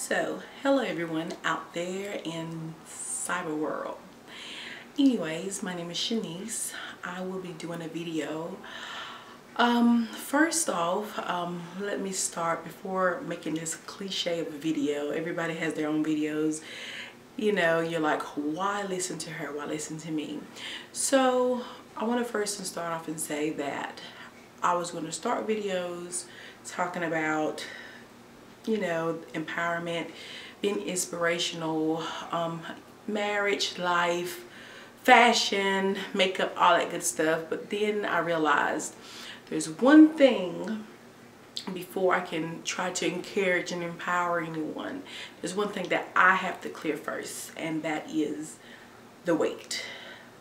So, hello everyone out there in cyber world. Anyways, my name is Shanice. I will be doing a video. First off, let me start before making this cliche of a video. Everybody has their own videos. You know, you're like, why listen to her? Why listen to me? So, I want to first start off and say that I was going to start videos talking about, you know, empowerment, being inspirational, marriage, life, fashion, makeup, all that good stuff. But then I realized there's one thing before I can try to encourage and empower anyone. There's one thing that I have to clear first, and that is the weight.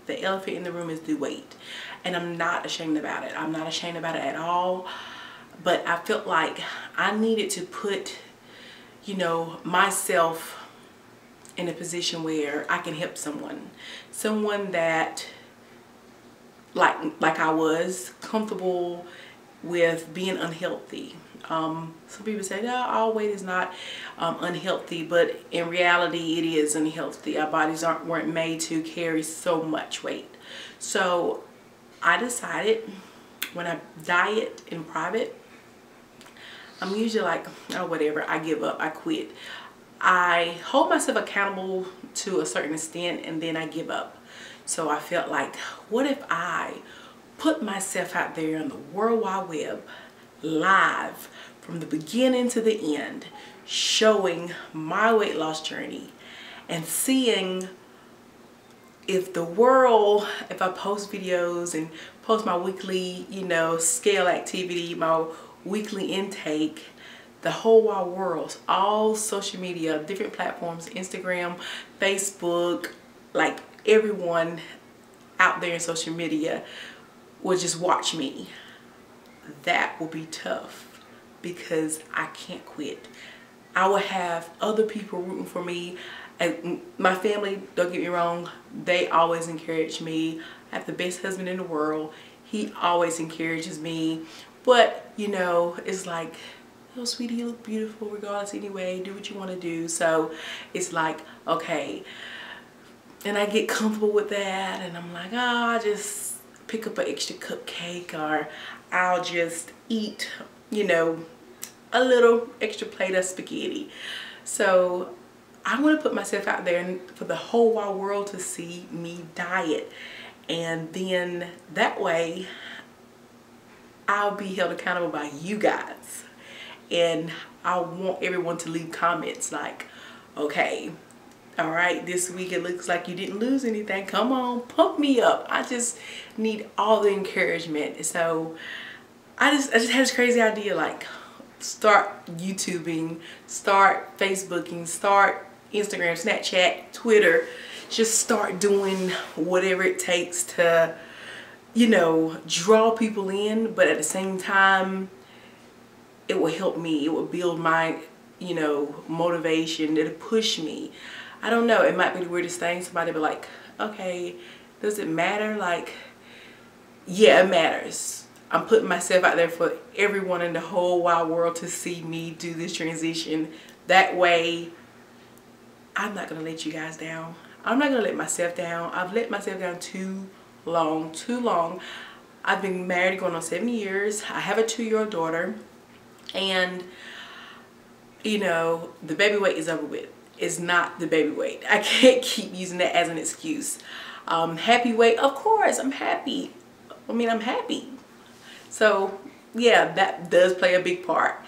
The elephant in the room is the weight. And I'm not ashamed about it. I'm not ashamed about it at all. But I felt like I needed to put, you know, myself in a position where I can help someone. Someone that, like I was, comfortable with being unhealthy. Some people say, no, all weight is not unhealthy, but in reality it is unhealthy. Our bodies weren't made to carry so much weight. So I decided when I diet in private, I'm usually like, oh, whatever, I give up, I quit. I hold myself accountable to a certain extent and then I give up. So I felt like, what if I put myself out there on the World Wide Web, live, from the beginning to the end, showing my weight loss journey and seeing if the world, if I post videos and post my weekly, you know, scale activity, my weekly intake, the whole wide world, all social media, different platforms, Instagram, Facebook, like everyone out there in social media will just watch me. That will be tough because I can't quit. I will have other people rooting for me. And my family, don't get me wrong, they always encourage me. I have the best husband in the world. He always encourages me. But, you know, it's like, oh, sweetie, you look beautiful regardless anyway. Do what you want to do. So it's like, okay. And I get comfortable with that. And I'm like, oh, I'll just pick up an extra cupcake, or I'll just eat, you know, a little extra plate of spaghetti. So I want to put myself out there and for the whole wide world to see me diet. And then that way I'll be held accountable by you guys. And I want everyone to leave comments like, okay, all right, this week it looks like you didn't lose anything. Come on, pump me up. I just need all the encouragement. So I just had this crazy idea, like, start YouTubing, start Facebooking, start Instagram, Snapchat, Twitter. Just start doing whatever it takes to, you know, draw people in, but at the same time, it will help me. It will build my, you know, motivation. It'll push me. I don't know. It might be the weirdest thing. Somebody be like, okay, does it matter? Like, yeah, it matters. I'm putting myself out there for everyone in the whole wide world to see me do this transition. That way, I'm not going to let you guys down. I'm not going to let myself down. I've let myself down too long, too long. I've been married going on 7 years. I have a 2-year-old daughter. And, you know, the baby weight is over with. It's not the baby weight. I can't keep using that as an excuse. Happy weight, of course, I'm happy. I mean, I'm happy. So, yeah, that does play a big part.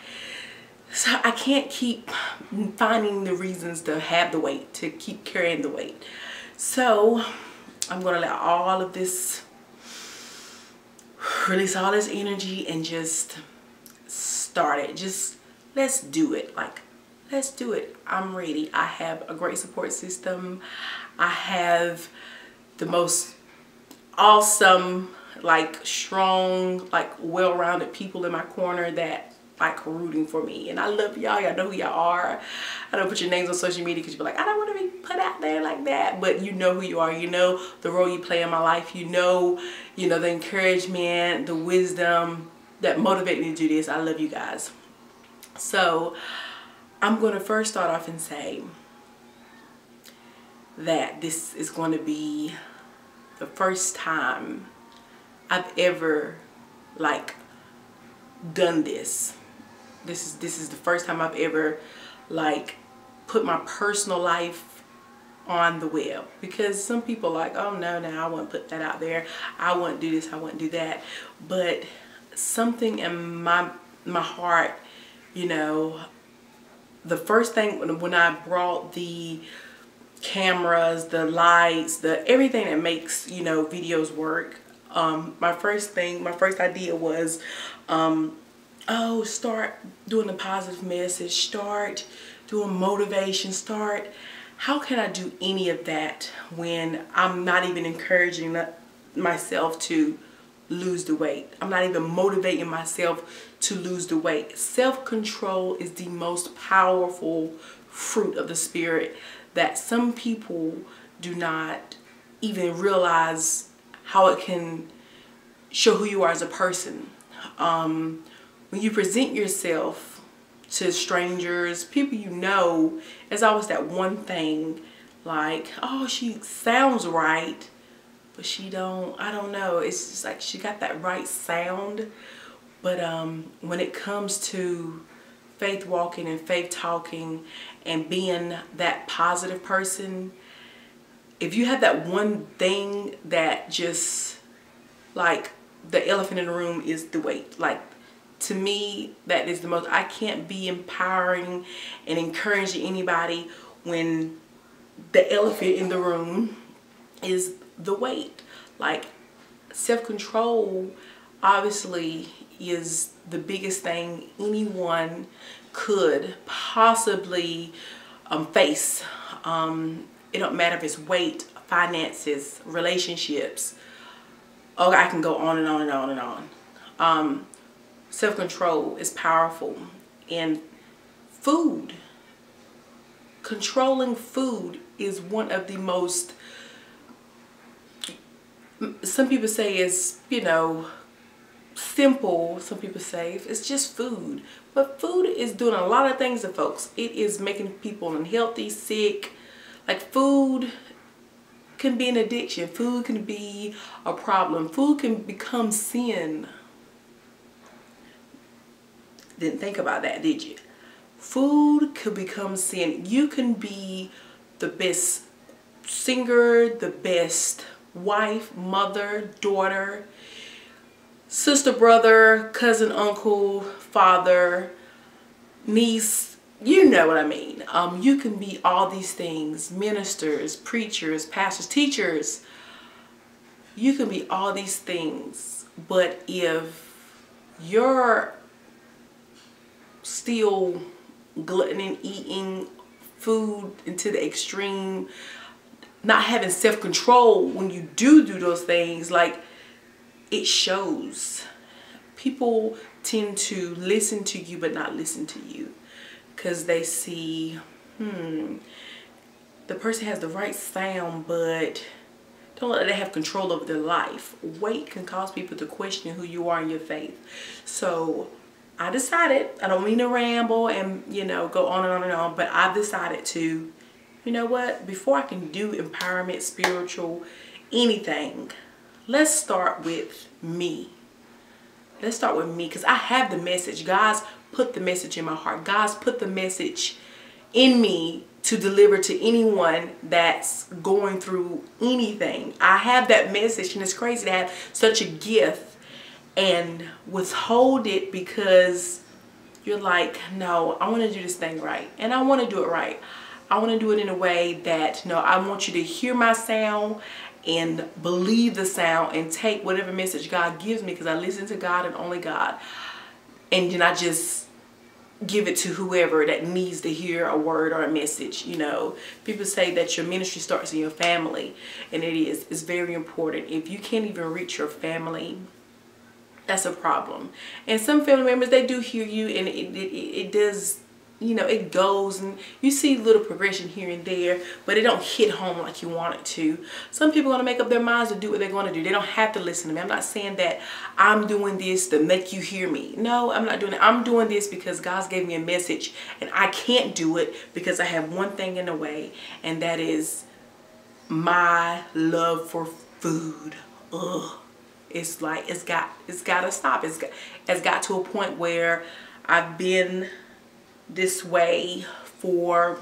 So I can't keep finding the reasons to have the weight, to keep carrying the weight. So I'm going to let all of this, release all this energy and just start it. Just let's do it. Like, let's do it. I'm ready. I have a great support system. I have the most awesome, like, strong, like, well-rounded people in my corner that like rooting for me. And I love y'all. Y'all know who y'all are. I don't put your names on social media because you're like, I don't want to be put out there like that. But you know who you are. You know the role you play in my life. You know the encouragement, the wisdom that motivate me to do this. I love you guys. So I'm going to first start off and say that this is going to be the first time I've ever like done this. This is the first time I've ever like put my personal life on the web, because some people like, oh no, I wouldn't put that out there, I wouldn't do this, I wouldn't do that. But something in my heart, you know, the first thing when I brought the cameras, the lights, the everything that makes, you know, videos work, my first idea was oh, start doing a positive message, start doing motivation, start, how can I do any of that when I'm not even encouraging myself to lose the weight? I'm not even motivating myself to lose the weight. Self-control is the most powerful fruit of the Spirit that some people do not even realize how it can show who you are as a person. When you present yourself to strangers, people you know, it's always that one thing like, oh, she sounds right, but she don't, I don't know, it's just like she got that right sound. But when it comes to faith walking and faith talking and being that positive person, if you have that one thing that just, like, the elephant in the room is the weight. Like, to me, that is the most, I can't be empowering and encouraging anybody when the elephant in the room is the weight. Like, self-control obviously is the biggest thing anyone could possibly face. It don't matter if it's weight, finances, relationships. Oh, I can go on and on and on and on. Self-control is powerful. And food, controlling food is one of the most, some people say is, you know, simple. Some people say it's just food. But food is doing a lot of things to folks. It is making people unhealthy, sick. Like, food can be an addiction. Food can be a problem. Food can become sin. Didn't think about that, did you? Food could become sin. You can be the best singer, the best wife, mother, daughter, sister, brother, cousin, uncle, father, niece, you know what I mean. You can be all these things, ministers, preachers, pastors, teachers. You can be all these things, but if you're still gluttoning, eating food into the extreme, not having self-control when you do those things, like, it shows. People tend to listen to you but not listen to you because they see, the person has the right sound, but don't let them have control over their life. Weight can cause people to question who you are in your faith. So I decided, I don't mean to ramble and, you know, go on and on and on, but I've decided to, you know what, before I can do empowerment, spiritual, anything, let's start with me. Let's start with me, because I have the message. God's put the message in my heart. God's put the message in me to deliver to anyone that's going through anything. I have that message, and it's crazy to have such a gift and withhold it because you're like, no, I want to do this thing right, and I want to do it right. I want to do it in a way that, no, I want you to hear my sound and believe the sound and take whatever message God gives me, because I listen to God and only God, and then I just give it to whoever that needs to hear a word or a message. You know, people say that your ministry starts in your family, and it is. It's very important. If you can't even reach your family, that's a problem. And some family members, they do hear you, and it does you know, it goes and you see little progression here and there, but it don't hit home like you want it to. Some people are going to make up their minds to do what they're going to do. They don't have to listen to me. I'm not saying that I'm doing this to make you hear me. No, I'm not doing it. I'm doing this because God's gave me a message, and I can't do it because I have one thing in the way, and that is my love for food. Ugh. It's like it's got to stop. It's got to a point where I've been this way for,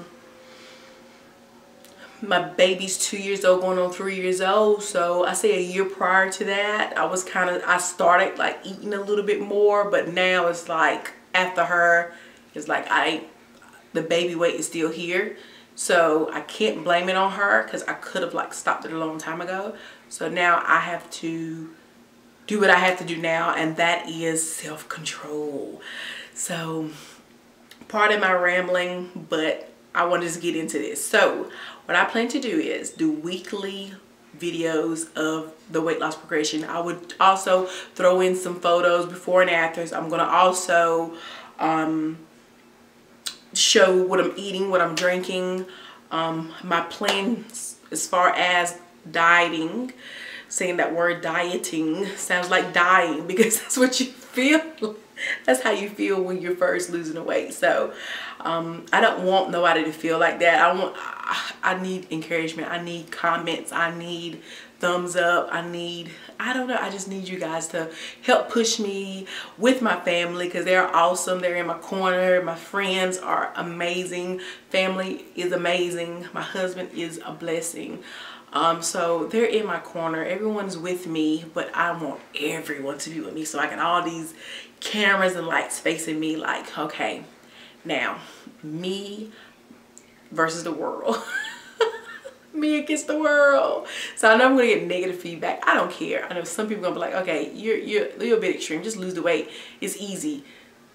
my baby's 2 years old going on 3 years old, so I say a year prior to that I started like eating a little bit more, but now it's like after her, it's like the baby weight is still here, so I can't blame it on her because I could have like stopped it a long time ago. So now I have to do what I have to do now, and that is self-control. So pardon my rambling, but I want to just get into this. So what I plan to do is do weekly videos of the weight loss progression. I would also throw in some photos before and afters. I'm going to also show what I'm eating, what I'm drinking, my plans as far as dieting. Saying that word dieting sounds like dying because that's what you feel. That's how you feel when you're first losing the weight. So I don't want nobody to feel like that. I need encouragement. I need comments. I need thumbs up. I don't know. I just need you guys to help push me with my family because they're awesome. They're in my corner. My friends are amazing. Family is amazing. My husband is a blessing. So they're in my corner. Everyone's with me, but I want everyone to be with me. So I got all these cameras and lights facing me like, okay, now me versus the world. Me against the world. So I know I'm gonna get negative feedback. I don't care. I know some people are gonna be like, okay, you're a bit extreme. Just lose the weight. It's easy.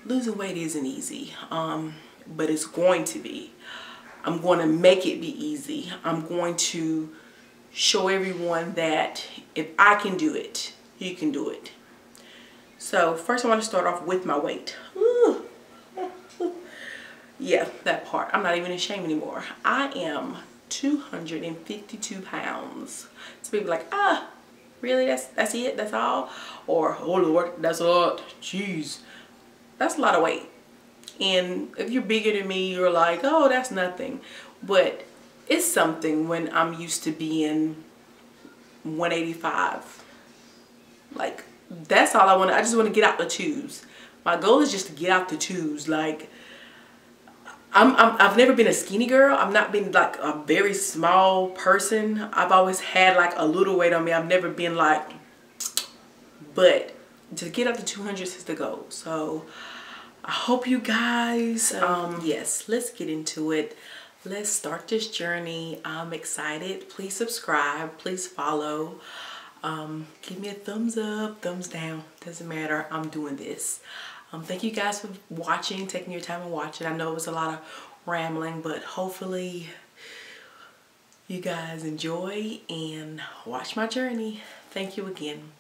Losing weight isn't easy. But it's going to be. I'm going to make it be easy. I'm going to show everyone that if I can do it, you can do it. So first I want to start off with my weight. Ooh. Yeah, that part. I'm not even ashamed anymore. I am 252 pounds. So people are like, really? That's it? That's all? Or, oh Lord, that's a lot. Jeez. That's a lot of weight. And if you're bigger than me, you're like, oh, that's nothing. But it's something when I'm used to being 185. Like, that's all I want. I just want to get out the twos. My goal is just to get out the twos. Like, I've never been a skinny girl. I've not been like a very small person. I've always had like a little weight on me. I've never been like, but to get up to 200 is the goal. So I hope you guys, yes, let's get into it. Let's start this journey. I'm excited. Please subscribe. Please follow. Give me a thumbs up, thumbs down. Doesn't matter. I'm doing this. Thank you guys for watching, taking your time and watching. I know it was a lot of rambling, but hopefully you guys enjoy and watch my journey. Thank you again.